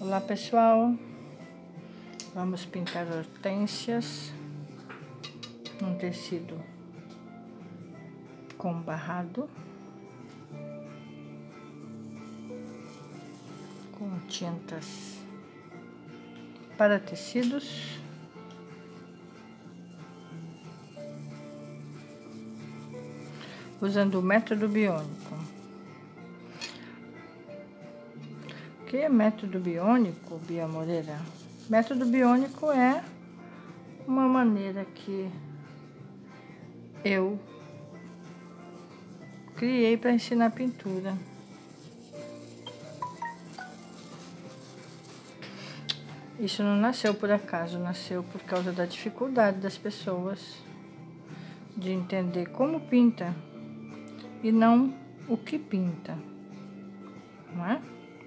Olá pessoal, vamos pintar hortênsias num tecido com barrado, com tintas para tecidos, usando o método biônico. O que é método biônico, Bia Moreira? Método biônico é uma maneira que eu criei para ensinar pintura. Isso não nasceu por acaso, nasceu por causa da dificuldade das pessoas de entender como pinta e não o que pinta, não é?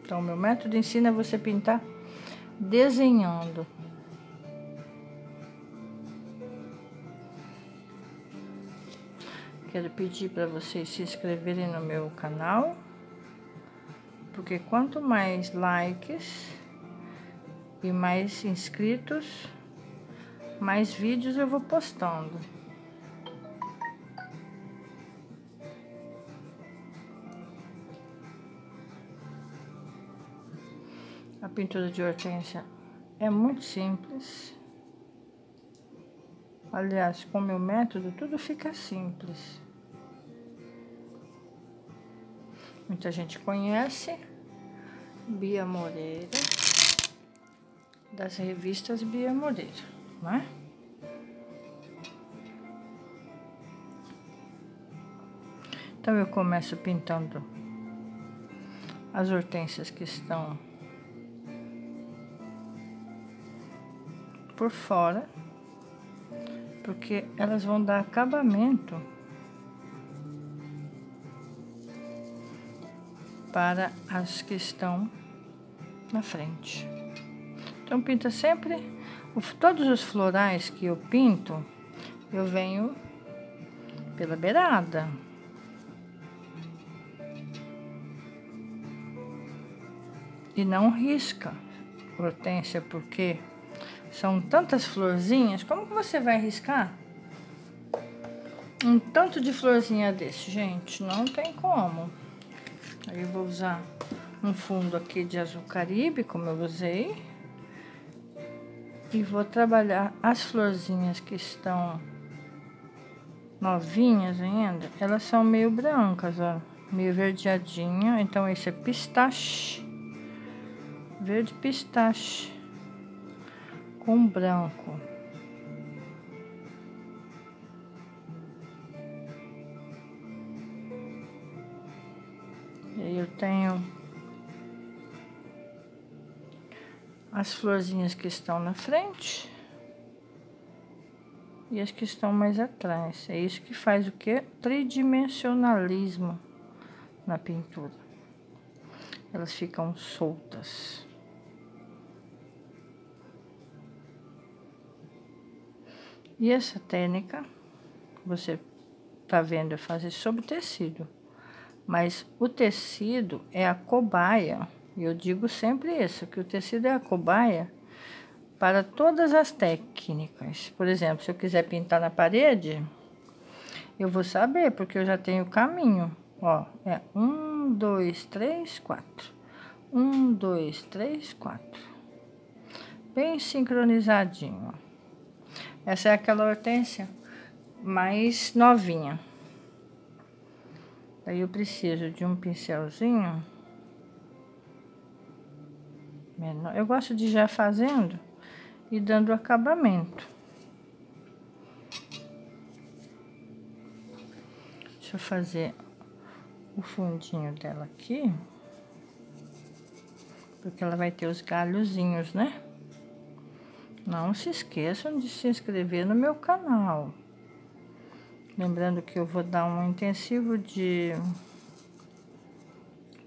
Então, o meu método ensina você a pintar desenhando. Quero pedir para vocês se inscreverem no meu canal, porque quanto mais likes e mais inscritos, mais vídeos eu vou postando. A pintura de hortênsia é muito simples. Aliás, com o meu método, tudo fica simples. Muita gente conhece Bia Moreira, das revistas Bia Moreira, não é? Então, eu começo pintando as hortênsias que estão por fora, porque elas vão dar acabamento para as que estão na frente. Então, pinta sempre, todos os florais que eu pinto, eu venho pela beirada. E não risca hortênsia, porque são tantas florzinhas, como que você vai riscar um tanto de florzinha desse? Gente, não tem como. Aí eu vou usar um fundo aqui de azul caribe, como eu usei, e vou trabalhar as florzinhas que estão novinhas ainda. Elas são meio brancas, ó, meio verdeadinha. Então esse é pistache, verde pistache com branco. E aí eu tenho as florzinhas que estão na frente e as que estão mais atrás. É isso que faz o quê? Tridimensionalismo na pintura. Elas ficam soltas. E essa técnica, você tá vendo eu fazer sobre tecido, mas o tecido é a cobaia. E eu digo sempre isso, que o tecido é a cobaia para todas as técnicas. Por exemplo, se eu quiser pintar na parede, eu vou saber, porque eu já tenho o caminho. Ó, é 1, 2, 3, 4. 1, 2, 3, 4. Bem sincronizadinho, ó. Essa é aquela hortênsia mais novinha. Aí eu preciso de um pincelzinho menor. Eu gosto de já fazendo e dando acabamento. Deixa eu fazer o fundinho dela aqui, porque ela vai ter os galhozinhos, né? Não se esqueçam de se inscrever no meu canal. Lembrando que eu vou dar um intensivo de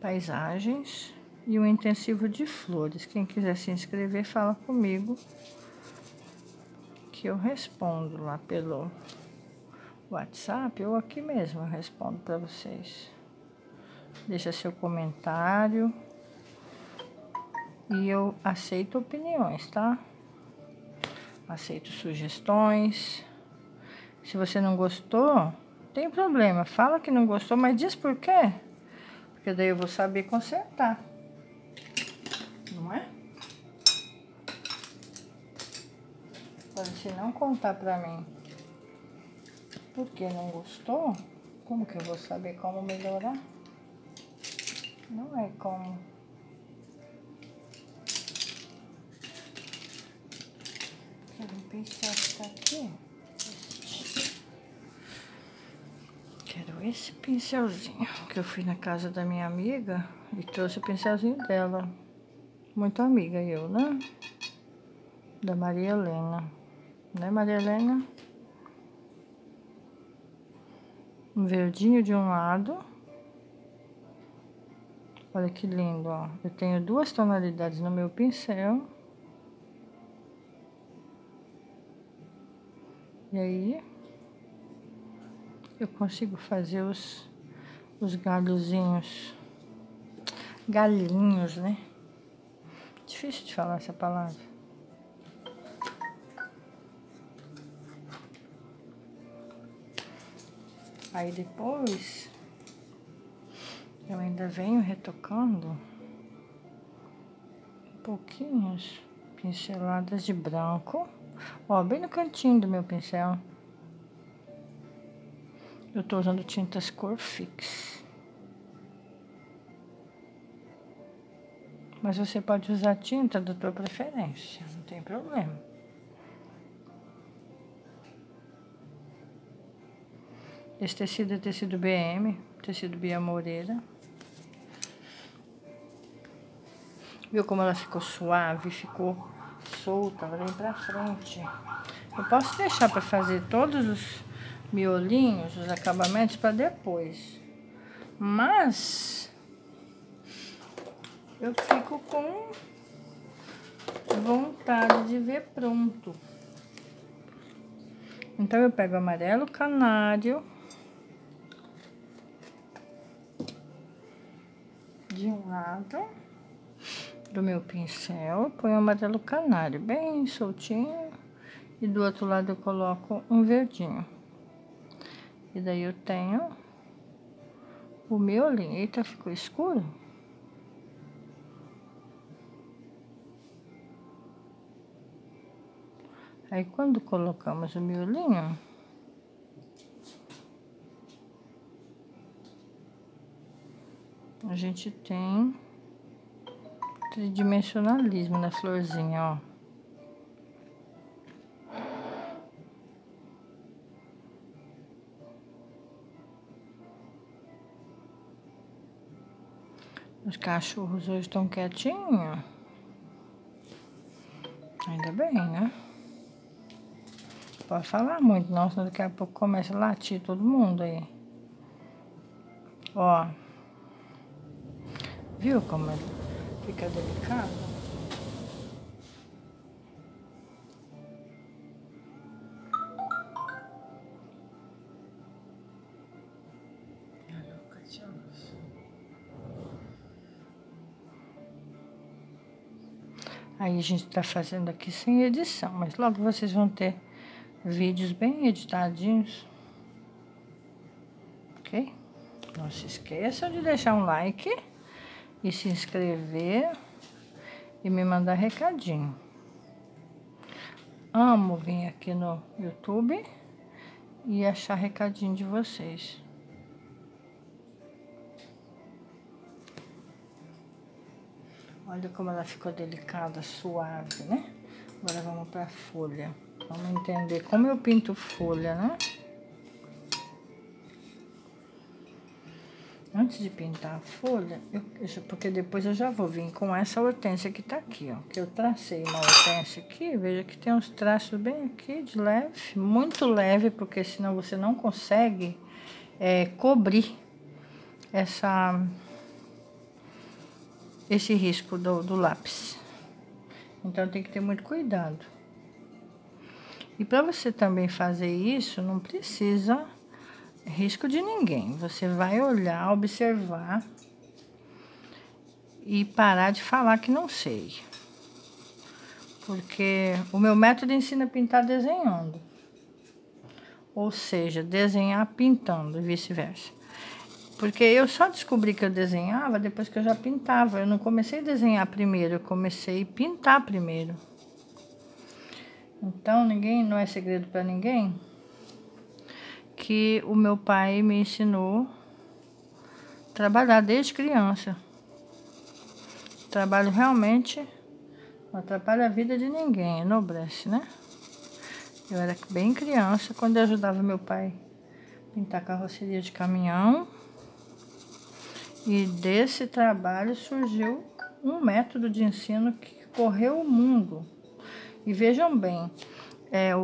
paisagens e um intensivo de flores. Quem quiser se inscrever, fala comigo, que eu respondo lá pelo WhatsApp ou aqui mesmo eu respondo para vocês. Deixa seu comentário. E eu aceito opiniões, tá? Aceito sugestões. Se você não gostou, tem problema. Fala que não gostou, mas diz por quê. Porque daí eu vou saber consertar. Não é? Agora, se não contar pra mim por que não gostou, como que eu vou saber como melhorar? Não é como. Quero um pincel que tá aqui. Quero esse pincelzinho, que eu fui na casa da minha amiga e trouxe o pincelzinho dela. Muito amiga eu, né? Da Maria Helena. Né, Maria Helena? Um verdinho de um lado. Olha que lindo, ó. Eu tenho 2 tonalidades no meu pincel. E aí, eu consigo fazer os galhozinhos. Galinhos, né? Difícil de falar essa palavra. Aí depois, eu ainda venho retocando pouquinhas pinceladas de branco. Ó, bem no cantinho do meu pincel. Eu tô usando tintas cor fix. Mas você pode usar tinta da tua preferência, não tem problema. Esse tecido é tecido BM, tecido Bia Moreira. Viu como ela ficou suave, ficou solta, ela vem pra frente. Eu posso deixar pra fazer todos os miolinhos, os acabamentos pra depois. Mas eu fico com vontade de ver pronto. Então eu pego amarelo canário de um lado do meu pincel, ponho amarelo canário bem soltinho e do outro lado eu coloco um verdinho. E daí eu tenho o miolinho. Eita, ficou escuro? Aí quando colocamos o miolinho, a gente tem tridimensionalismo na florzinha, ó. Os cachorros hoje estão quietinhos. Ainda bem, né? Pode falar muito, não, senão daqui a pouco começa a latir todo mundo aí. Ó. Viu como fica delicado? Aí a gente tá fazendo aqui sem edição, mas logo vocês vão ter vídeos bem editadinhos. Ok? Não se esqueçam de deixar um like e se inscrever e me mandar recadinho. Amo vir aqui no YouTube e achar recadinho de vocês. Olha como ela ficou delicada, suave, né? Agora vamos pra folha. Vamos entender como eu pinto folha, né? Antes de pintar a folha, porque depois eu já vou vir com essa hortênsia que tá aqui, ó. Que eu tracei uma hortênsia aqui, veja que tem uns traços bem aqui de leve, muito leve, porque senão você não consegue cobrir esse risco do lápis. Então tem que ter muito cuidado. E para você também fazer isso, não precisa risco de ninguém. Você vai olhar, observar e parar de falar que não sei. Porque o meu método ensina a pintar desenhando. Ou seja, desenhar pintando e vice-versa. Porque eu só descobri que eu desenhava depois que eu já pintava. Eu não comecei a desenhar primeiro, eu comecei a pintar primeiro. Então, não é segredo para ninguém que o meu pai me ensinou a trabalhar desde criança. Trabalho realmente não atrapalha a vida de ninguém, enobrece, né? Eu era bem criança quando eu ajudava meu pai a pintar carroceria de caminhão. E desse trabalho surgiu um método de ensino que correu o mundo. E vejam bem,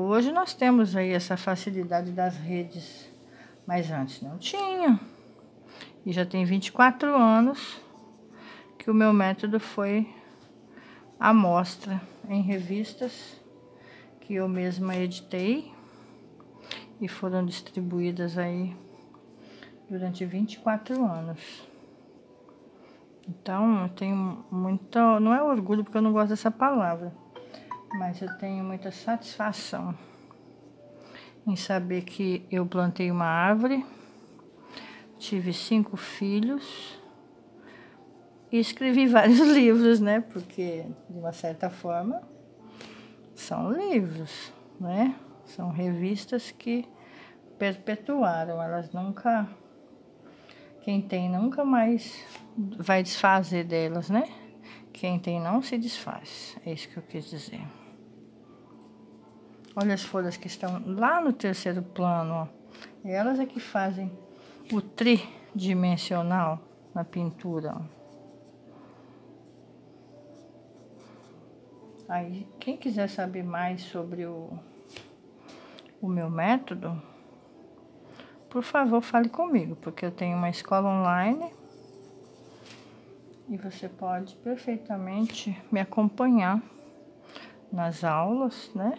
hoje nós temos aí essa facilidade das redes, mas antes não tinha. E já tem 24 anos que o meu método foi à mostra em revistas que eu mesma editei e foram distribuídas aí durante 24 anos. Então, eu tenho muita, não é orgulho porque eu não gosto dessa palavra, mas eu tenho muita satisfação em saber que eu plantei uma árvore, tive 5 filhos e escrevi vários livros, né? Porque, de uma certa forma, são livros, né? São revistas que perpetuaram, elas nunca... Quem tem nunca mais vai desfazer delas, né? Quem tem não se desfaz. É isso que eu quis dizer. Olha as folhas que estão lá no terceiro plano, ó. Elas é que fazem o tridimensional na pintura, ó. Aí, quem quiser saber mais sobre o meu método, por favor, fale comigo, porque eu tenho uma escola online e você pode perfeitamente me acompanhar nas aulas, né?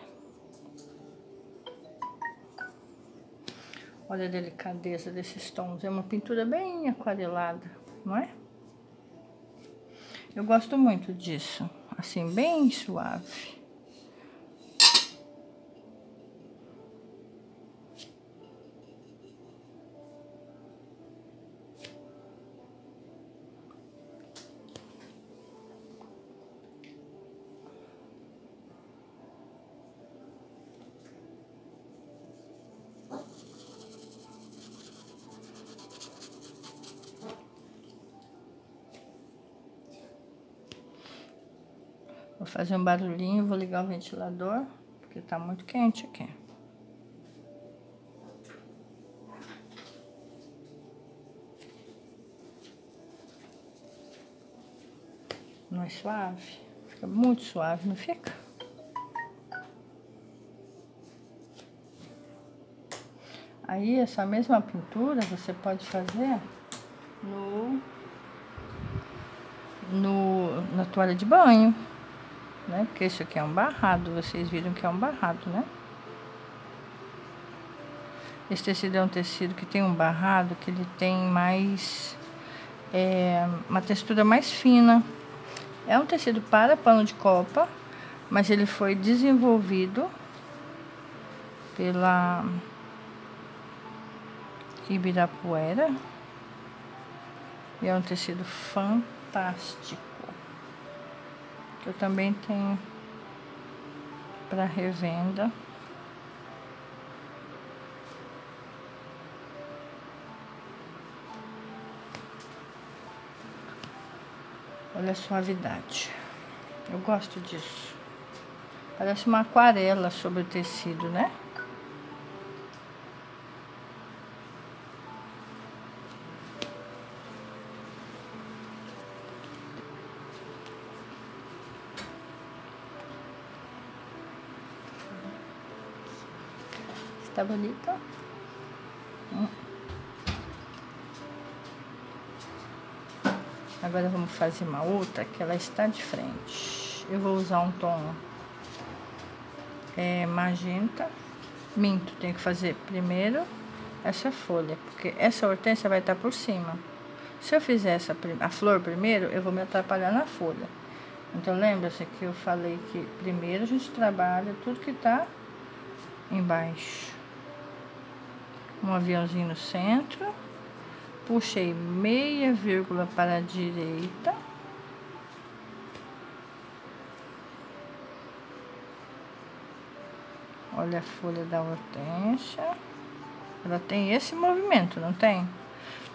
Olha a delicadeza desses tons, é uma pintura bem aquarelada, não é? Eu gosto muito disso, assim, bem suave. Vou fazer um barulhinho, vou ligar o ventilador, porque tá muito quente aqui. Não é suave? Fica muito suave, não fica? Aí, essa mesma pintura você pode fazer na toalha de banho, né? Porque isso aqui é um barrado, vocês viram que é um barrado, né? Esse tecido é um tecido que tem um barrado, que ele tem mais... uma textura mais fina. É um tecido para pano de copa, mas ele foi desenvolvido pela Ibirapuera. E é um tecido fantástico. Eu também tenho para revenda. Olha a suavidade. Eu gosto disso. Parece uma aquarela sobre o tecido, né? Está bonita? Agora vamos fazer uma outra que ela está de frente. Eu vou usar um tom magenta. Minto, tenho que fazer primeiro essa folha, porque essa hortênsia vai estar por cima. Se eu fizer a flor primeiro, eu vou me atrapalhar na folha. Então, lembra-se que eu falei que primeiro a gente trabalha tudo que tá embaixo. Um aviãozinho no centro. Puxei meia vírgula para a direita. Olha a folha da hortênsia. Ela tem esse movimento, não tem?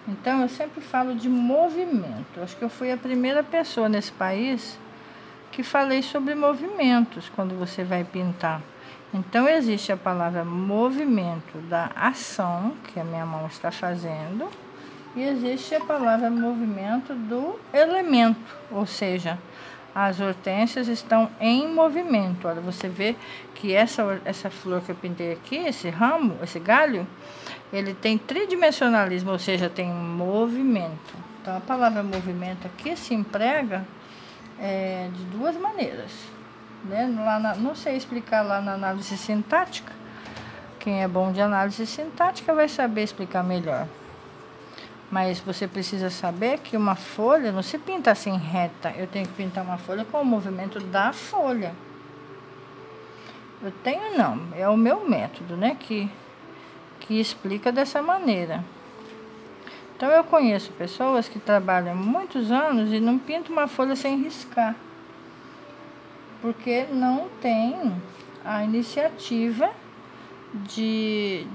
Então, eu sempre falo de movimento. Acho que eu fui a primeira pessoa nesse país que falei sobre movimentos quando você vai pintar. Então, existe a palavra movimento da ação, que a minha mão está fazendo, e existe a palavra movimento do elemento, ou seja, as hortênsias estão em movimento. Olha, você vê que essa flor que eu pintei aqui, esse ramo, esse galho, ele tem tridimensionalismo, ou seja, tem movimento. Então, a palavra movimento aqui se emprega de duas maneiras, né? Não sei explicar lá na análise sintática. Quem é bom de análise sintática vai saber explicar melhor. Mas você precisa saber que uma folha não se pinta assim reta. Eu tenho que pintar uma folha com o movimento da folha. É o meu método, né? Que explica dessa maneira. Então, eu conheço pessoas que trabalham muitos anos e não pintam uma folha sem riscar. Porque não tem a iniciativa de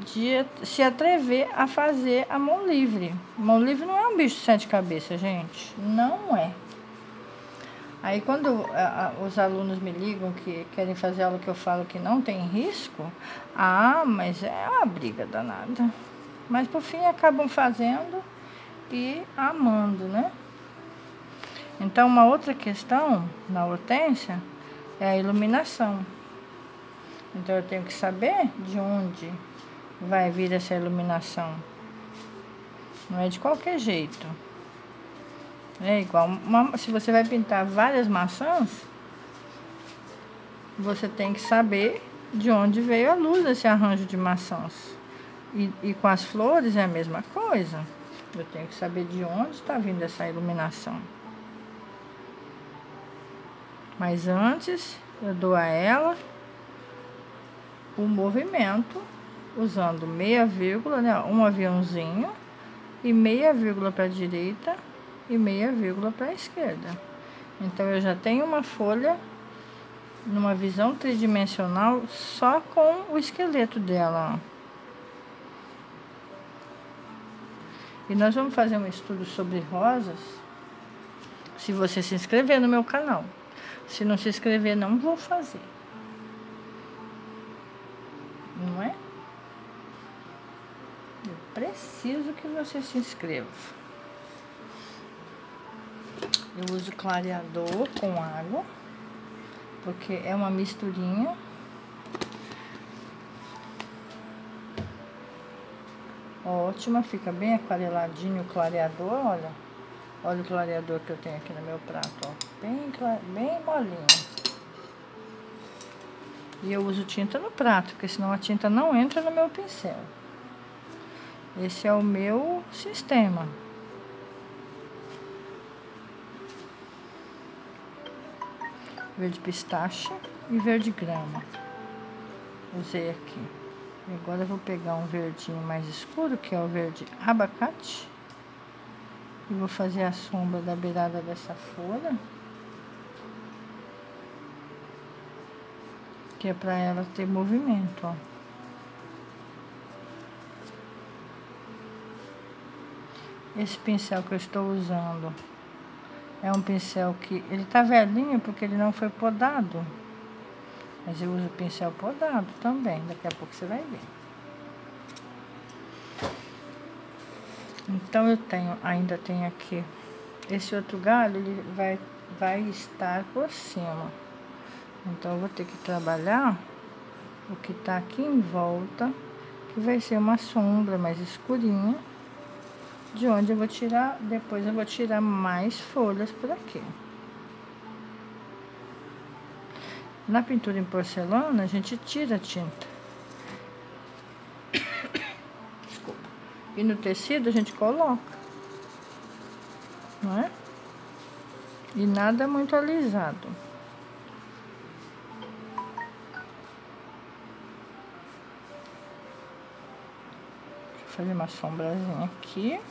se atrever a fazer a mão livre. Mão livre não é um bicho de 7 cabeças, gente. Não é. Aí, quando os alunos me ligam que querem fazer algo que eu falo que não tem risco, mas é uma briga danada. Mas, por fim, acabam fazendo e amando, né? Então, uma outra questão na hortênsia é a iluminação. Então, eu tenho que saber de onde vai vir essa iluminação. Não é de qualquer jeito. É igual, se você vai pintar várias maçãs, você tem que saber de onde veio a luz desse arranjo de maçãs. E com as flores é a mesma coisa. Eu tenho que saber de onde está vindo essa iluminação. Mas antes, eu dou a ela o movimento, usando meia vírgula, né, um aviãozinho, e meia vírgula para a direita e meia vírgula para a esquerda. Então, eu já tenho uma folha numa visão tridimensional só com o esqueleto dela, ó. E nós vamos fazer um estudo sobre rosas, se você se inscrever no meu canal. Se não se inscrever, não vou fazer. Não é? Eu preciso que você se inscreva. Eu uso clareador com água, porque é uma misturinha. Ótima, fica bem aquareladinho o clareador, olha. Olha o clareador que eu tenho aqui no meu prato, ó. Bem molinho. E eu uso tinta no prato, porque senão a tinta não entra no meu pincel. Esse é o meu sistema. Verde pistache e verde grama. Usei aqui. E agora eu vou pegar um verdinho mais escuro, que é o verde abacate. E vou fazer a sombra da beirada dessa folha. Que é para ela ter movimento, ó. Esse pincel que eu estou usando é um pincel que... ele tá velhinho porque ele não foi podado. Mas eu uso pincel podado também. Daqui a pouco você vai ver. Então, eu ainda tenho aqui esse outro galho, ele vai estar por cima. Então, eu vou ter que trabalhar o que tá aqui em volta, que vai ser uma sombra mais escurinha, de onde eu vou tirar, depois eu vou tirar mais folhas por aqui. Na pintura em porcelana, a gente tira a tinta. Desculpa. E no tecido a gente coloca. não é? E nada muito alisado. Deixa eu fazer uma sombrazinha aqui.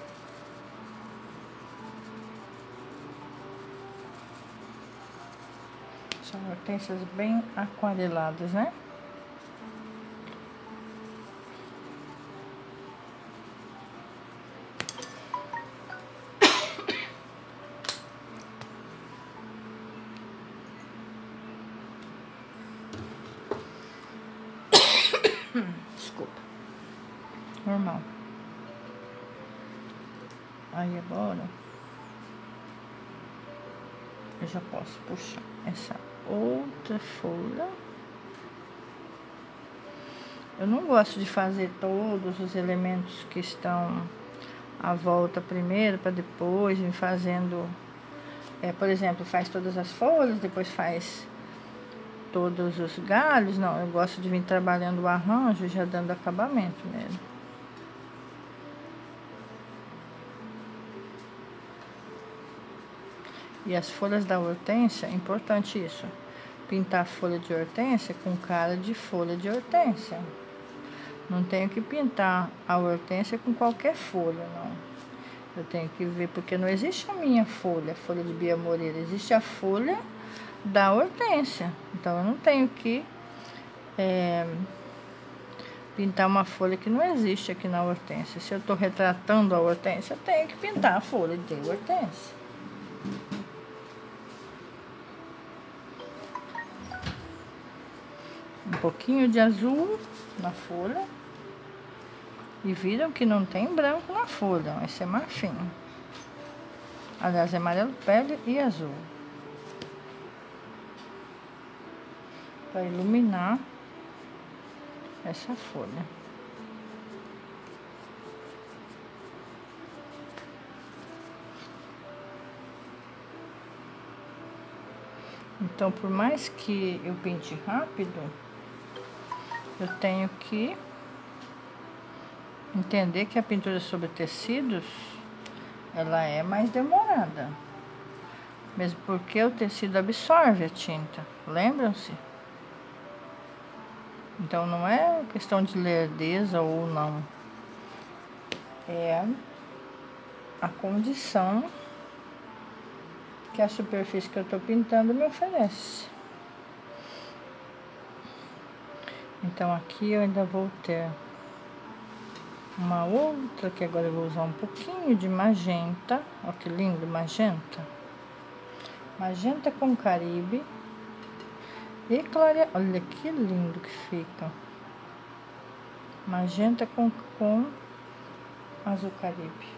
São hortênsias bem aquareladas, né? Desculpa. Normal. Aí agora eu já posso puxar essa outra folha. Eu não gosto de fazer todos os elementos que estão à volta primeiro, para depois ir fazendo, por exemplo, faz todas as folhas, depois faz todos os galhos. Não, eu gosto de vir trabalhando o arranjo, já dando acabamento nele. E as folhas da hortênsia, é importante isso, pintar a folha de hortênsia com cara de folha de hortênsia. Não tenho que pintar a hortênsia com qualquer folha, não. Eu tenho que ver, porque não existe a minha folha, a folha de Bia Moreira, existe a folha da hortênsia. Então, eu não tenho que pintar uma folha que não existe aqui na hortênsia. Se eu estou retratando a hortênsia, eu tenho que pintar a folha de hortênsia. Um pouquinho de azul na folha. E viram que não tem branco na folha, esse é marfim. Aliás, é amarelo pele e azul. Para iluminar essa folha. Então, por mais que eu pinte rápido, eu tenho que entender que a pintura sobre tecidos, ela é mais demorada. Mesmo porque o tecido absorve a tinta, lembram-se? Então, não é questão de lerdeza ou não. É a condição que a superfície que eu estou pintando me oferece. Então, aqui eu ainda vou ter uma outra, que agora eu vou usar um pouquinho de magenta. Olha que lindo, magenta. Magenta com Caribe. E clareia, olha que lindo que fica. Magenta com azul Caribe.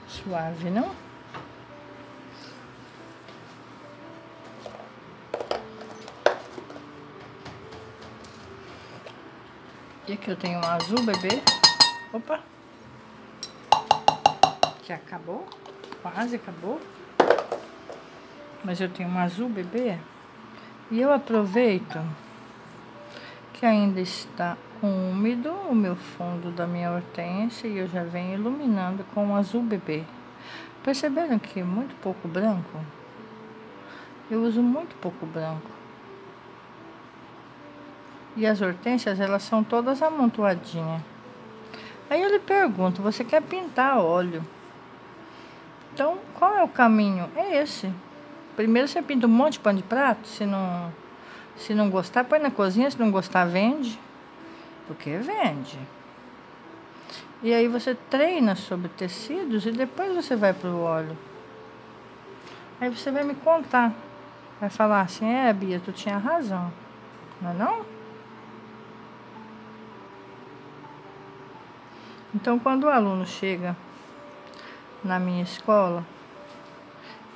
Suave, não? E aqui eu tenho um azul bebê. Opa! Que acabou. Quase acabou. Mas eu tenho um azul bebê. E eu aproveito que ainda está úmido o meu fundo da minha hortênsia e eu já venho iluminando com o azul bebê. Perceberam que é muito pouco branco? Eu uso muito pouco branco. E as hortênsias, elas são todas amontoadinhas. Aí eu lhe pergunto, você quer pintar a óleo? Então, qual é o caminho? É esse. Primeiro você pinta um monte de pano de prato, se não gostar, põe na cozinha, se não gostar, vende. Porque vende. E aí você treina sobre tecidos e depois você vai pro óleo. Aí você vai me contar. Vai falar assim, Bia, tu tinha razão. Não é não? Então, quando o aluno chega na minha escola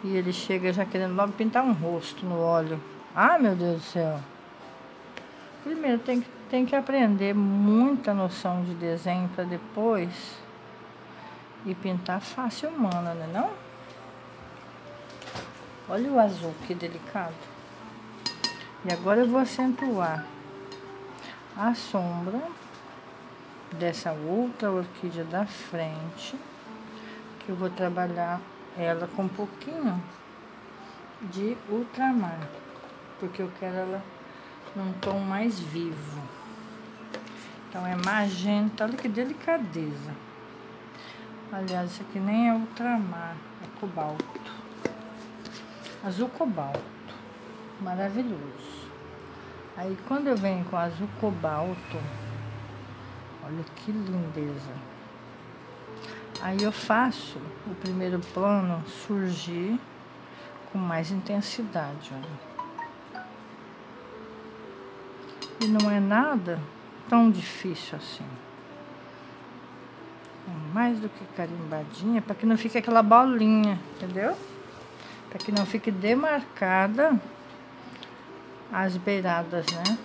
e ele chega já querendo logo pintar um rosto no óleo. Ah, meu Deus do céu! Primeiro tem que aprender muita noção de desenho para depois ir pintar face humana, né não? Olha o azul, que delicado. E agora eu vou acentuar a sombra dessa outra orquídea da frente, que eu vou trabalhar ela com um pouquinho de ultramar, porque eu quero ela num tom mais vivo. Então é magenta, olha que delicadeza. Aliás, isso aqui nem é ultramar, é cobalto. Azul cobalto, maravilhoso. Aí quando eu venho com azul cobalto, olha que lindeza. Aí eu faço o primeiro plano surgir com mais intensidade, olha. E não é nada tão difícil assim. Mais do que carimbadinha, para que não fique aquela bolinha, entendeu? Para que não fique demarcada as beiradas, né?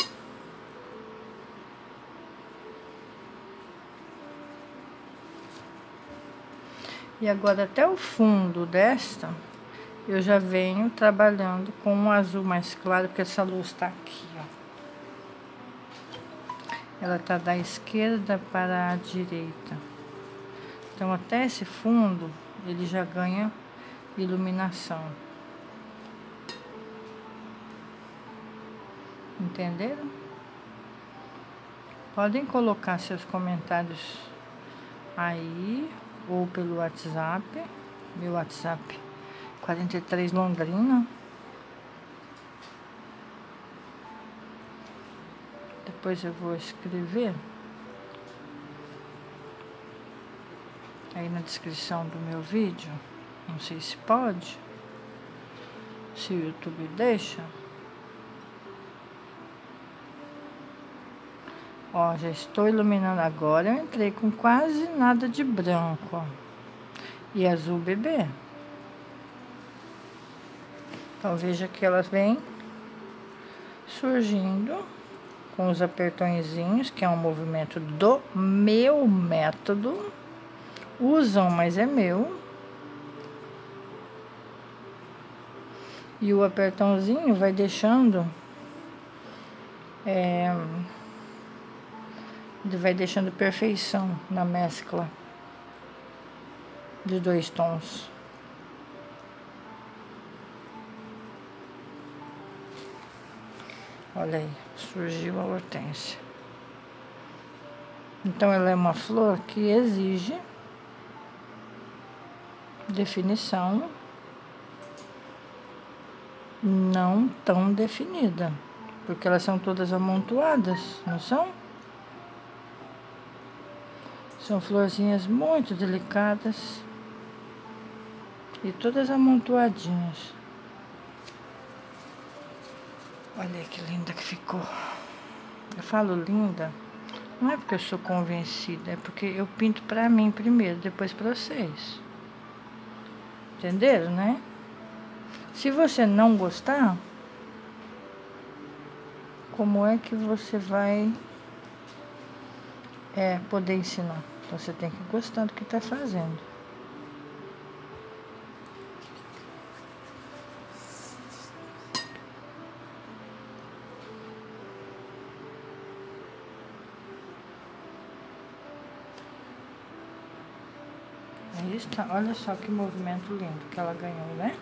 E agora até o fundo desta, eu já venho trabalhando com um azul mais claro, porque essa luz tá aqui, ó. Ela tá da esquerda para a direita. Então até esse fundo, ele já ganha iluminação. Entenderam? Podem colocar seus comentários aí ou pelo WhatsApp. Meu WhatsApp 43 Londrina. Depois eu vou escrever aí na descrição do meu vídeo. Não sei se pode, se o YouTube deixa. Ó, já estou iluminando agora. Eu entrei com quase nada de branco, ó. E azul bebê. Então veja que elas vêm surgindo com os apertõezinhos, que é um movimento do meu método. Usam, mas é meu. E o apertãozinho vai deixando ele vai deixando perfeição na mescla de dois tons. Olha aí, surgiu a hortênsia. Então ela é uma flor que exige definição não tão definida, porque elas são todas amontoadas, não são? São florzinhas muito delicadas e todas amontoadinhas. Olha que linda que ficou. Eu falo linda, não é porque eu sou convencida, é porque eu pinto pra mim primeiro, depois pra vocês. Entenderam, né? Se você não gostar, como é que você vai poder ensinar? Então você tem que gostar do que tá fazendo. Aí está, olha só que movimento lindo que ela ganhou, né?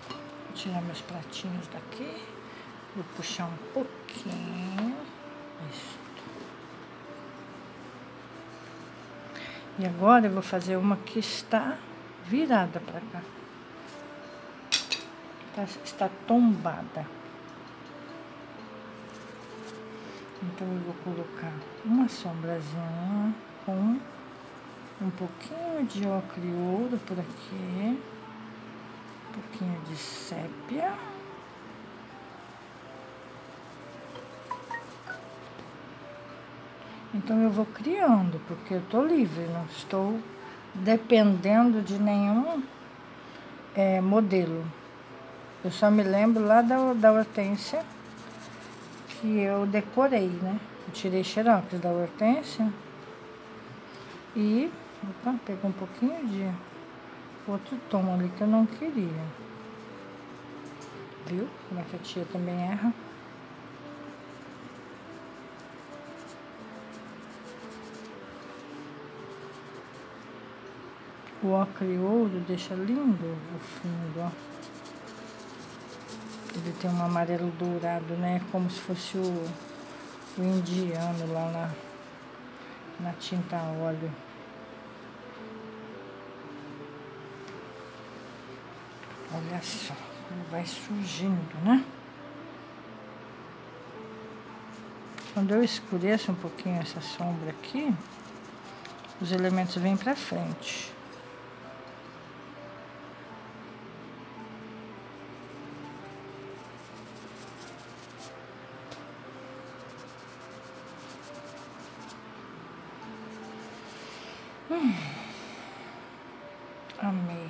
Vou tirar meus pratinhos daqui. Vou puxar um pouquinho. Isso. E agora eu vou fazer uma que está virada para cá. Está tombada. Então eu vou colocar uma sombrazinha com um pouquinho de ocre e ouro por aqui. Um pouquinho de sépia. Então eu vou criando, porque eu tô livre, não estou dependendo de nenhum modelo. Eu só me lembro lá da hortênsia que eu decorei, né? Eu tirei xerox da hortência e... Opa, pegou um pouquinho de outro tom ali que eu não queria. Viu? Como é que a tia também erra? O ocre ouro deixa lindo o fundo, ó. Ele tem um amarelo dourado, né? Como se fosse o indiano lá na tinta a óleo. Olha só como vai surgindo, né? Quando eu escureço um pouquinho essa sombra aqui, os elementos vêm pra frente. Amei.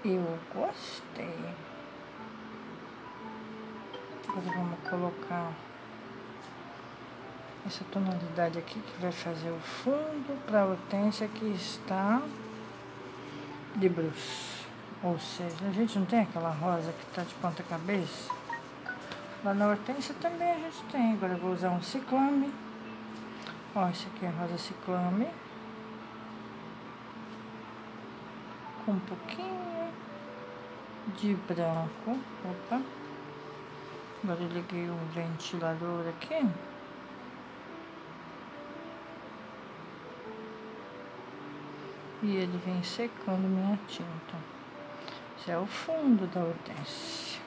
Eu gostei. Agora vamos colocar essa tonalidade aqui que vai fazer o fundo para a hortênsia que está de bruços. Ou seja, a gente não tem aquela rosa que está de ponta cabeça? Lá na hortênsia também a gente tem. Agora eu vou usar um ciclame. Ó, esse aqui é rosa ciclame. Com um pouquinho de branco. Opa. Agora eu liguei um ventilador aqui. E ele vem secando minha tinta. Esse é o fundo da hortênsia.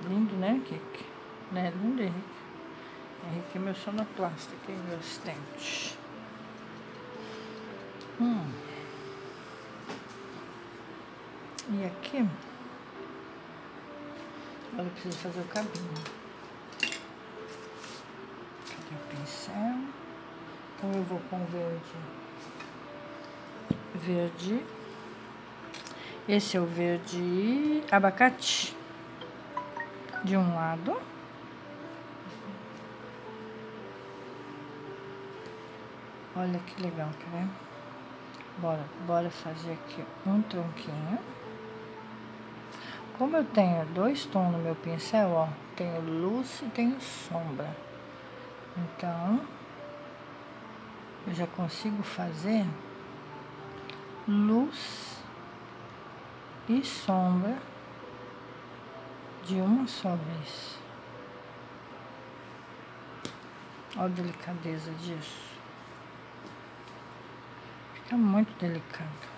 Lindo, né, Kiki? Né? Lindo, Henrique. Henrique é meu sonoplasta aqui, meu assistente. E aqui, agora eu preciso fazer o cabinho. Cadê o pincel? Então eu vou com verde. Verde. Esse é o verde abacate. De um lado. Olha que legal, quer ver? Bora fazer aqui um tronquinho. Como eu tenho dois tons no meu pincel, ó, tenho luz e tenho sombra. Então, eu já consigo fazer luz e sombra de uma só vez. Olha a delicadeza disso. Fica muito delicado.